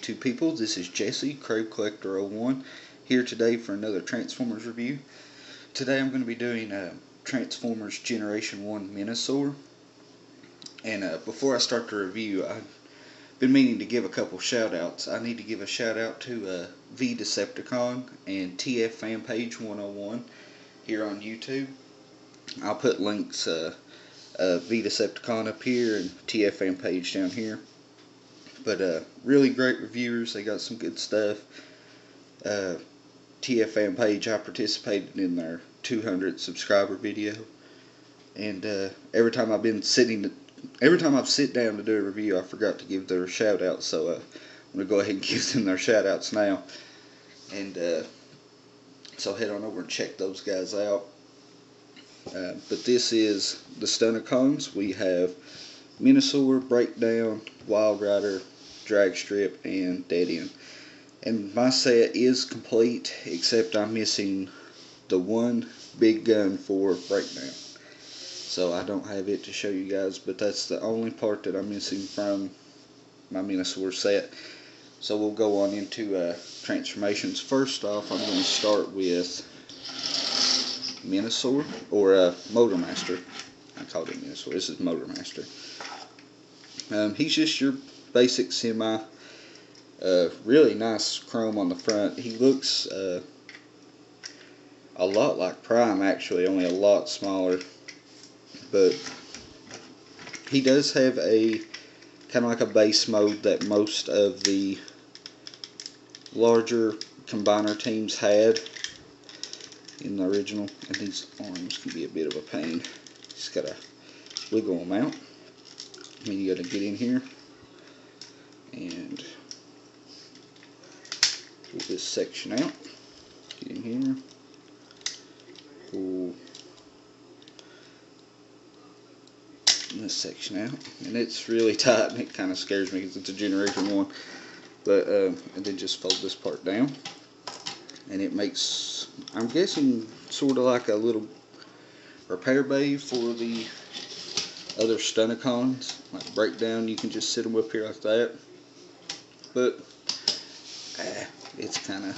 YouTube people, this is Jesse, Crave Collector 01, here today for another Transformers review. Today I'm going to be doing Transformers Generation 1 Menasor. And before I start the review, I've been meaning to give a couple shout outs. I need to give a shout out to V-Decepticon and TFanPage101 here on YouTube. I'll put links V-Decepticon up here and TFanPage down here. But really great reviewers. They got some good stuff. TFanPage, I participated in their 200 subscriber video, and every time I've sit down to do a review, I forgot to give their shout out. So I'm gonna go ahead and give them their shout outs now. And so head on over and check those guys out. But this is the Stunticons. We have Menasor, Breakdown, Wild Rider, Drag Strip, and Dead End. And my set is complete, except I'm missing the one big gun for Breakdown. So I don't have it to show you guys, but that's the only part that I'm missing from my Menasor set. So we'll go on into transformations. First off, I'm going to start with Menasor, or Motor Master. I called it Menasor. This is Motor Master. He's just your basic semi. Really nice chrome on the front. He looks a lot like Prime, actually, only a lot smaller. But he does have a kind of like a base mode that most of the larger combiner teams had in the original. And these arms can be a bit of a pain. Just gotta wiggle them out. I mean, you gotta get in here and pull this section out. Get in here. Pull this section out. And it's really tight, and it kind of scares me because it's a Generation 1. But, and then just fold this part down. And it makes, I'm guessing, sort of like a little repair bay for the other Stunticons. Like Breakdown, you can just sit them up here like that. But it's kind of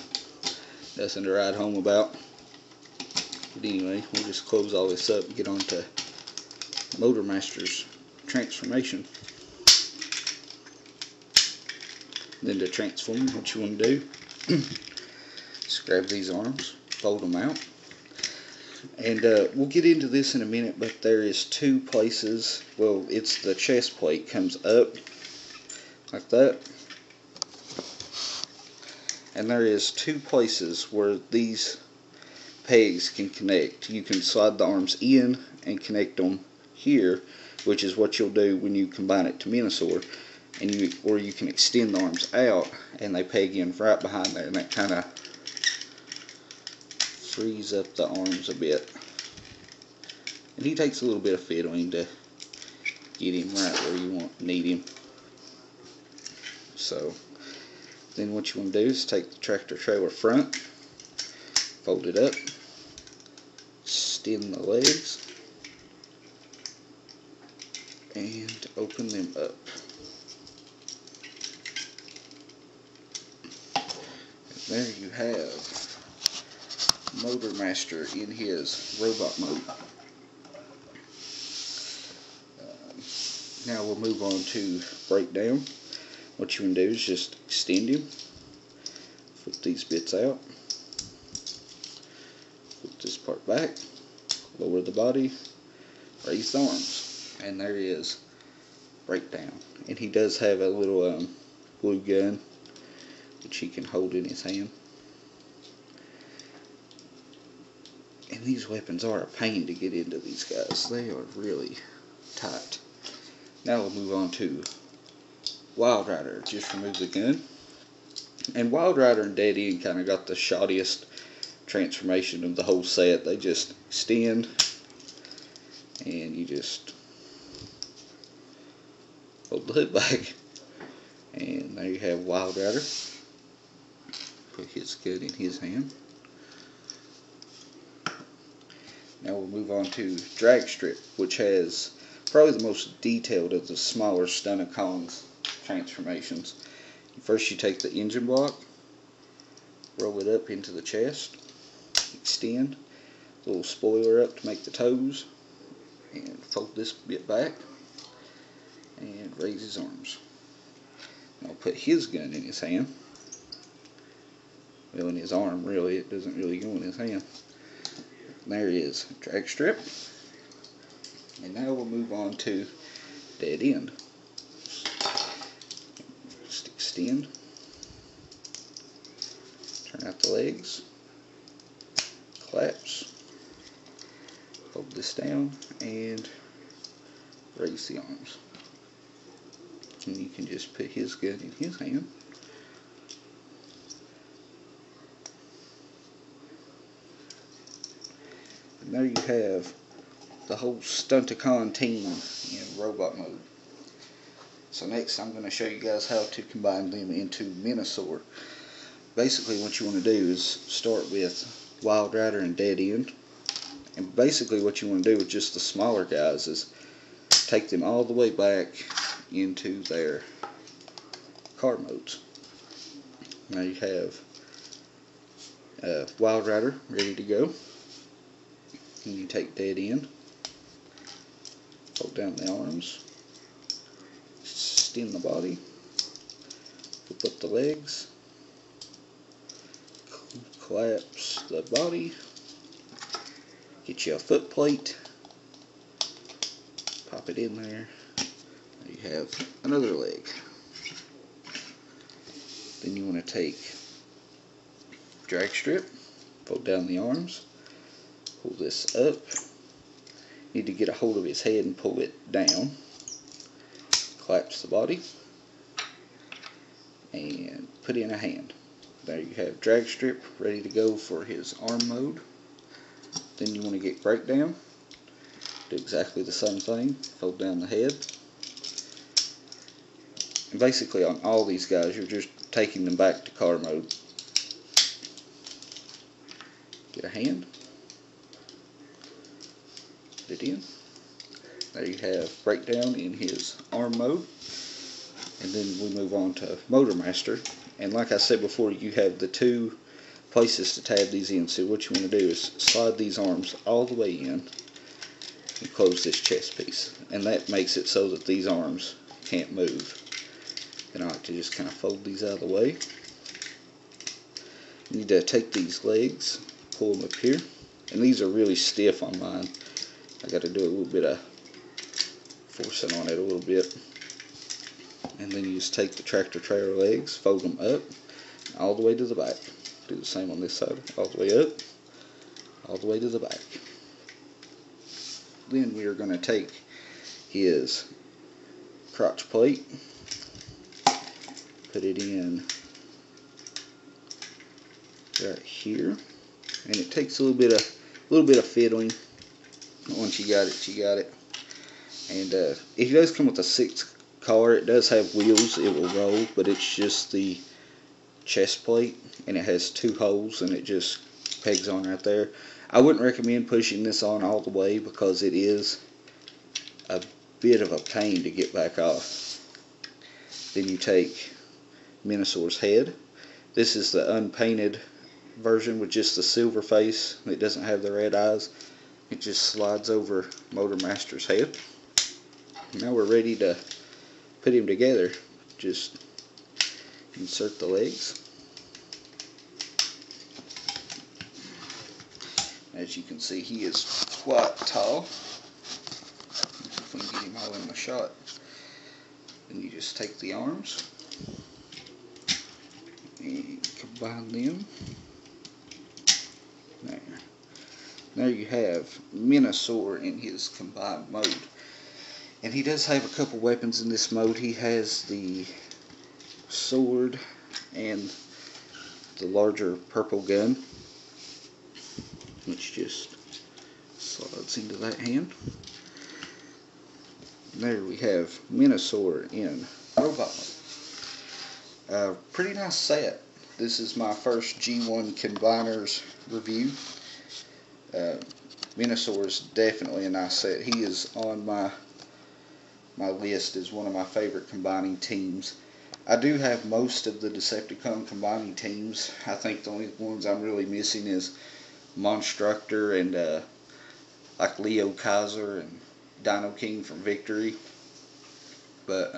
nothing to ride home about. But anyway, we'll just close all this up and get on to Motor Master's transformation. Then to transform, what you want to do, just grab these arms, fold them out. And we'll get into this in a minute, but there is two places. Well, it's the chest plate comes up like that. And there is two places where these pegs can connect. You can slide the arms in and connect them here, which is what you'll do when you combine it to Menasor. And or you can extend the arms out and they peg in right behind there, and that kind of frees up the arms a bit. And he takes a little bit of fiddling to get him right where you need him. So then what you want to do is take the tractor trailer front, fold it up, extend the legs, and open them up. And there you have Motor Master in his robot mode. Now we'll move on to Breakdown. What you want to do is just extend him, flip these bits out, flip this part back, lower the body, raise the arms, and there he is, Breakdown. And he does have a little blue gun which he can hold in his hand. And these weapons are a pain to get into these guys. They are really tight. Now we'll move on to Wild Rider. Just remove the gun. And Wild Rider and Dead End kind of got the shoddiest transformation of the whole set. They just extend, and you just hold the hood back. And there you have Wild Rider. Put his gun in his hand. Now we'll move on to Drag Strip, which has probably the most detailed of the smaller Stunticons transformations. First you take the engine block, roll it up into the chest, extend the little spoiler up to make the toes, and fold this bit back, and raise his arms. And I'll put his gun in his hand. Well, in his arm, really. It doesn't really go in his hand. And there he is, drag strip. And now we'll move on to dead end. Just extend, turn out the legs, collapse, hold this down, and raise the arms. And you can just put his gun in his hand. And there you have the whole Stunticon team in robot mode. So next I'm going to show you guys how to combine them into Menasor. Basically what you want to do is start with Wild Rider and Dead End. And basically what you want to do with just the smaller guys is take them all the way back into their car modes. Now you have Wild Rider ready to go. And you take Dead End, hold down the arms, extend the body, flip up the legs, collapse the body, get you a foot plate, pop it in there. You have another leg. Then you want to take drag strip, fold down the arms, pull this up. Need to get a hold of his head and pull it down. Collapse the body and put in a hand. There you have drag strip ready to go for his arm mode. Then you want to get breakdown. Do exactly the same thing. Fold down the head. And basically on all these guys you're just taking them back to car mode. Get a hand. Put it in. There you have breakdown in his arm mode. And then we move on to Motor Master. And like I said before, you have the two places to tab these in. So what you want to do is slide these arms all the way in and close this chest piece. And that makes it so that these arms can't move. And I like to just kind of fold these out of the way. You need to take these legs, pull them up here. And these are really stiff on mine. I got to do a little bit of forcing on it a little bit. And then you just take the tractor trailer legs, fold them up, all the way to the back. Do the same on this side, all the way up, all the way to the back. Then we are going to take his crotch plate, put it in right here, and it takes a little bit of fiddling. Once you got it, you got it. And it does come with a 6 car. It does have wheels. It will roll, but it's just the chest plate, and it has 2 holes, and it just pegs on right there. I wouldn't recommend pushing this on all the way because it is a bit of a pain to get back off. Then you take Menasor's head. This is the unpainted version with just the silver face. It doesn't have the red eyes. It just slides over Motor Master's head. Now we're ready to put him together. Just insert the legs. As you can see, he is quite tall. If we can get him all in the shot. Then you just take the arms and combine them. There you have Menasor in his combined mode. And he does have a couple weapons in this mode. He has the sword and the larger purple gun, which just slides into that hand. And there we have Menasor in robot mode. Pretty nice set. This is my first G1 Combiners review. Menasor is definitely a nice set. He is on my list as one of my favorite combining teams. I do have most of the Decepticon combining teams. I think the only ones I'm really missing is Monstructor and like Leo Kaiser and Dino King from Victory. But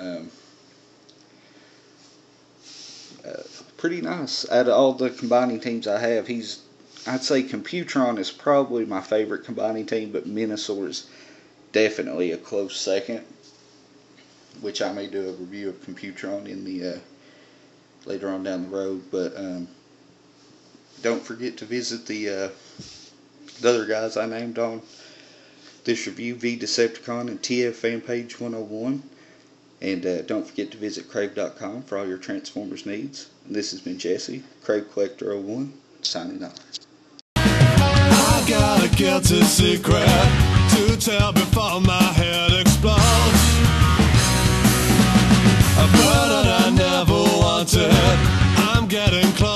pretty nice. Out of all the combining teams I have, I'd say Computron is probably my favorite combining team, but Menasor is definitely a close second, which I may do a review of Computron in the later on down the road. But don't forget to visit the other guys I named on this review, V-Decepticon and TFanPage101. And don't forget to visit Crave.com for all your Transformers needs. And this has been Jesse, Crave Collector 01, signing off. I got a guilty secret to tell before my head explodes. A burden I never wanted, I'm getting close.